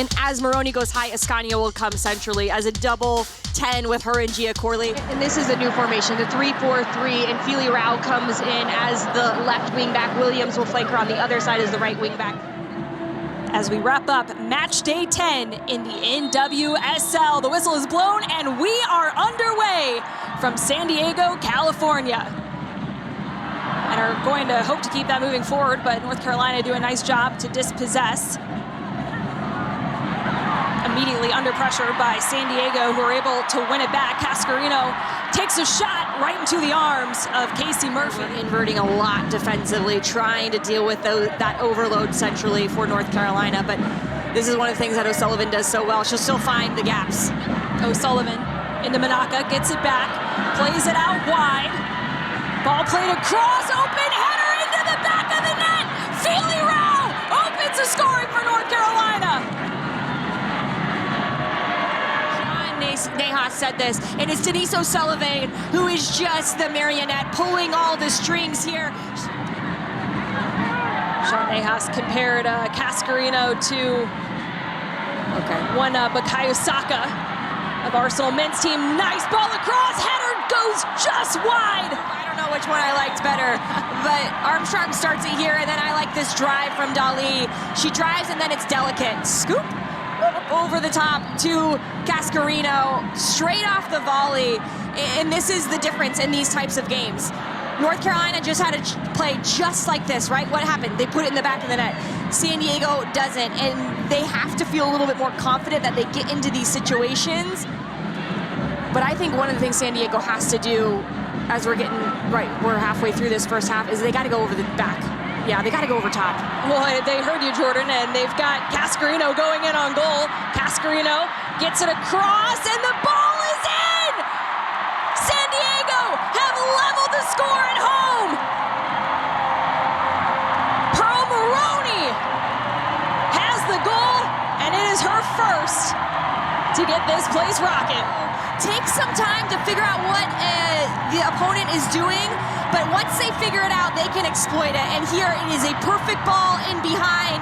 And as Maroney goes high, Ascanio will come centrally as a double 10 with her and Gia Corley. And this is a new formation, the 3-4-3, and Feely Rao comes in as the left wing back. Williams will flank her on the other side as the right wing back. As we wrap up match day 10 in the NWSL, the whistle is blown and we are underway from San Diego, California. And are going to hope to keep that moving forward, but North Carolina do a nice job to dispossess. Immediately under pressure by San Diego, who are able to win it back. Cascarino takes a shot right into the arms of Casey Murphy. Inverting a lot defensively, trying to deal with that overload centrally for North Carolina, but this is one of the things that O'Sullivan does so well. She'll still find the gaps. O'Sullivan into Manaka, gets it back, plays it out wide. Ball played across, open header into the back of the net. Feely Rao opens the scoring for North Carolina. Neha said this, and it's Denise O'Sullivan who is just the marionette pulling all the strings here. Sean Nejas compared Cascarino to one Bukayo Saka of Arsenal men's team. Nice ball across, header goes just wide. I don't know which one I liked better, but Armstrong starts it here, and then I like this drive from Dali. She drives and then it's delicate. Scoop over the top to Cascarino, straight off the volley. And this is the difference in these types of games. North Carolina just had to play just like this, right? What happened? They put it in the back of the net. San Diego doesn't, and they have to feel a little bit more confident that they get into these situations. But I think one of the things San Diego has to do, as we're halfway through this first half, is they got to go over the back. Yeah, they got to go over top. Well, they heard you, Jordan, and they've got Cascarino going in on goal. Cascarino gets it across, and the ball is in! San Diego have leveled the score at home! Pearl Maroney has the goal, and it is her first to get this place rocking. Takes some time to figure out what the opponent is doing, but once they figure it out, they can exploit it. And here it is a perfect ball in behind.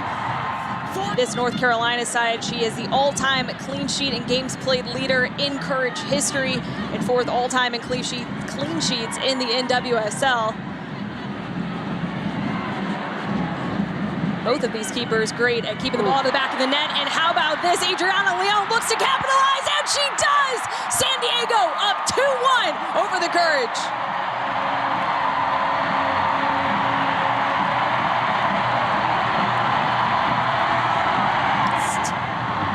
For this North Carolina side, she is the all-time clean sheet and games played leader in Courage history and fourth all-time in clean sheets in the NWSL. Both of these keepers great at keeping the ball to the back of the net. And how about this? Adriana Leon looks to capitalize, and she does! San Diego up 2-1 over the Courage.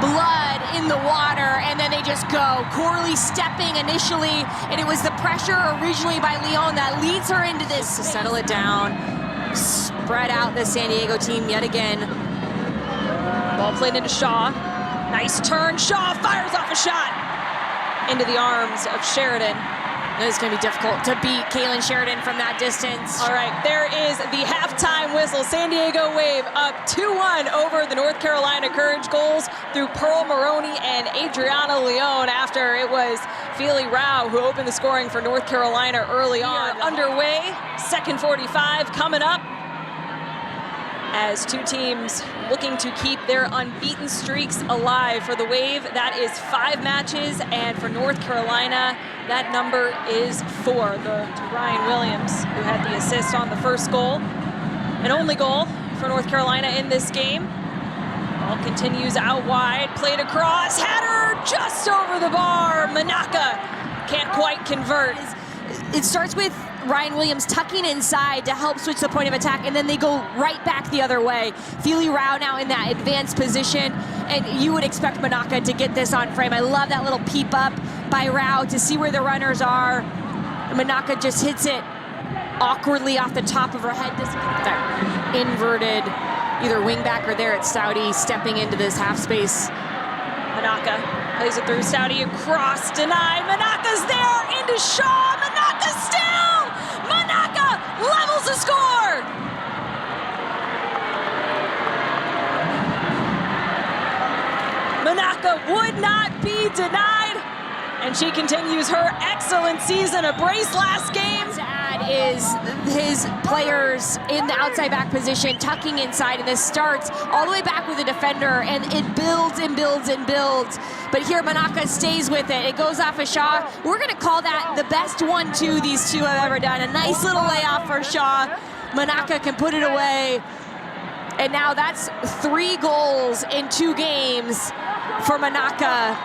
Blood in the water, and then they just go. Corley stepping initially, and it was the pressure originally by Leon that leads her into this. To settle it down, spread out the San Diego team yet again. Ball played into Shaw. Nice turn, Shaw fires off a shot into the arms of Sheridan. It's going to be difficult to beat Kaylin Sheridan from that distance. All right, there is the halftime whistle. San Diego Wave up 2-1 over the North Carolina Courage. Goals through Pearl Maroney and Adriana Leon after it was Feely Rao who opened the scoring for North Carolina early on. Underway, second 45 coming up as two teams looking to keep their unbeaten streaks alive. For the Wave, that is 5 matches, and for North Carolina, that number is 4. To Ryan Williams, who had the assist on the first goal. An only goal for North Carolina in this game. Ball continues out wide, played across, header just over the bar. Manaka can't quite convert. It starts with Ryan Williams tucking inside to help switch the point of attack, and then they go right back the other way. Feely Rao now in that advanced position, and you would expect Manaka to get this on frame. I love that little peep up by Rao to see where the runners are. Manaka just hits it awkwardly off the top of her head. That inverted either wing back or there it's Stouty stepping into this half space. Manaka plays it through Stouty across, denied. Manaka's there into Shaw. Manaka still! Manaka levels the score! Manaka would not be denied, and she continues her excellent season. A brace last game. To add is his players in the outside back position, tucking inside, and this starts all the way back with the defender, and it builds and builds and builds. But here Manaka stays with it. It goes off of Shaw. We're gonna call that the best 1-2 these two have ever done. A nice little layoff for Shaw. Manaka can put it away. And now that's 3 goals in 2 games for Manaka.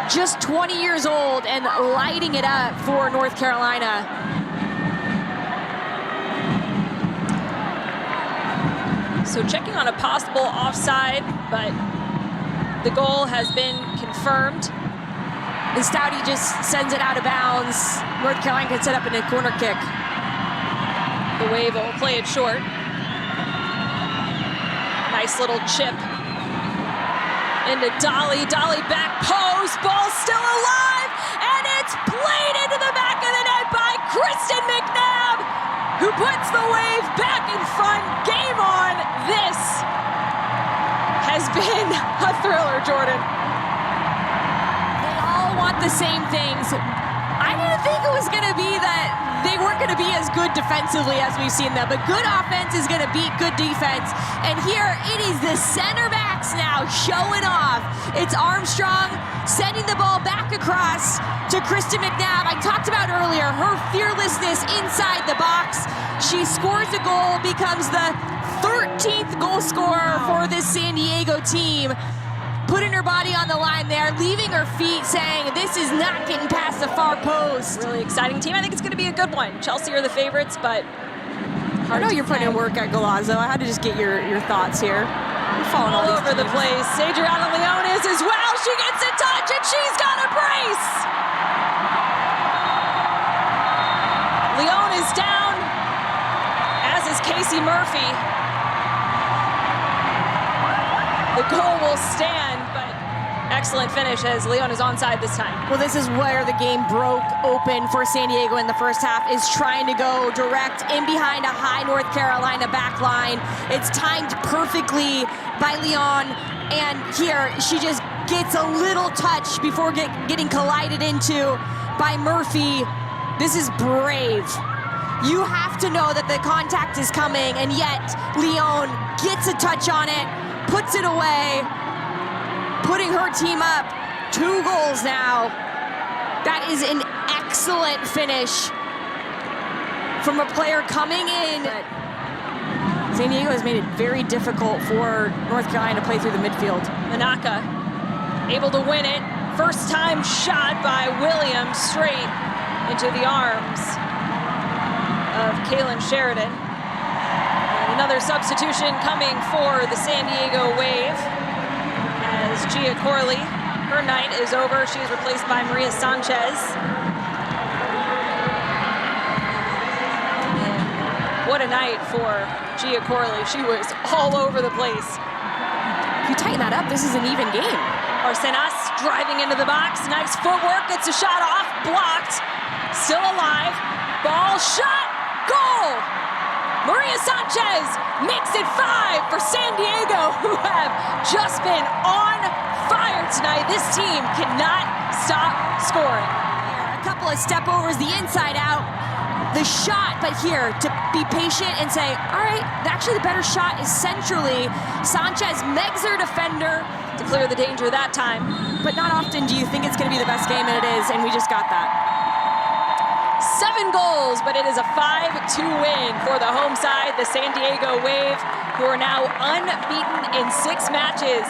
Just 20 years old and lighting it up for North Carolina. So checking on a possible offside, but the goal has been confirmed. And Stouty just sends it out of bounds. North Carolina can set up in a corner kick. The Wave will play it short. Nice little chip into Dolly. Dolly back post, ball still alive, and it's played into the back of the net by Kristen McNabb, who puts the Wave back in front. Game on. This has been a thriller, Jordan. They all want the same things. I didn't think it was going to be that they weren't going to be as good defensively as we've seen them, but good offense is going to beat good defense. And here it is the center backs now showing off. It's Armstrong sending the ball back across to Kristen McNabb. I talked about earlier her fearlessness inside the box. She scores a goal, becomes the 13th goal scorer for this San Diego team. Putting her body on the line there, leaving her feet, saying this is not getting past the far post. Really exciting team. I think it's going to be a good one. Chelsea are the favorites, but I know you're putting in work at Galazzo. I had to just get your thoughts here. You're falling all over the place. Adriana Leon is as well. She gets a touch, and she's got a brace. Leon is down, as is Casey Murphy. The goal will stand, but excellent finish as Leon is onside this time. Well, this is where the game broke open for San Diego in the first half, is trying to go direct in behind a high North Carolina back line. It's timed perfectly by Leon, and here she just gets a little touch before getting collided into by Murphy. This is brave. You have to know that the contact is coming, and yet Leon gets a touch on it, puts it away, putting her team up 2 goals now. That is an excellent finish from a player coming in. San Diego has made it very difficult for North Carolina to play through the midfield. Manaka able to win it. First time shot by Williams straight into the arms of Kaylin Sheridan. Another substitution coming for the San Diego Wave as Gia Corley, her night is over. She is replaced by Maria Sanchez. And what a night for Gia Corley. She was all over the place. If you tighten that up, this is an even game. Arsenas driving into the box. Nice footwork, gets a shot off, blocked. Still alive. Ball shot, goal! Maria Sanchez makes it 5 for San Diego, who have just been on fire tonight. This team cannot stop scoring. A couple of step overs, the inside out, the shot, but here to be patient and say, all right, actually the better shot is centrally. Sanchez megs her defender to clear the danger that time. But not often do you think it's going to be the best game, and it is, and we just got that. 7 goals, but it is a 5-2 win for the home side, the San Diego Wave, who are now unbeaten in 6 matches.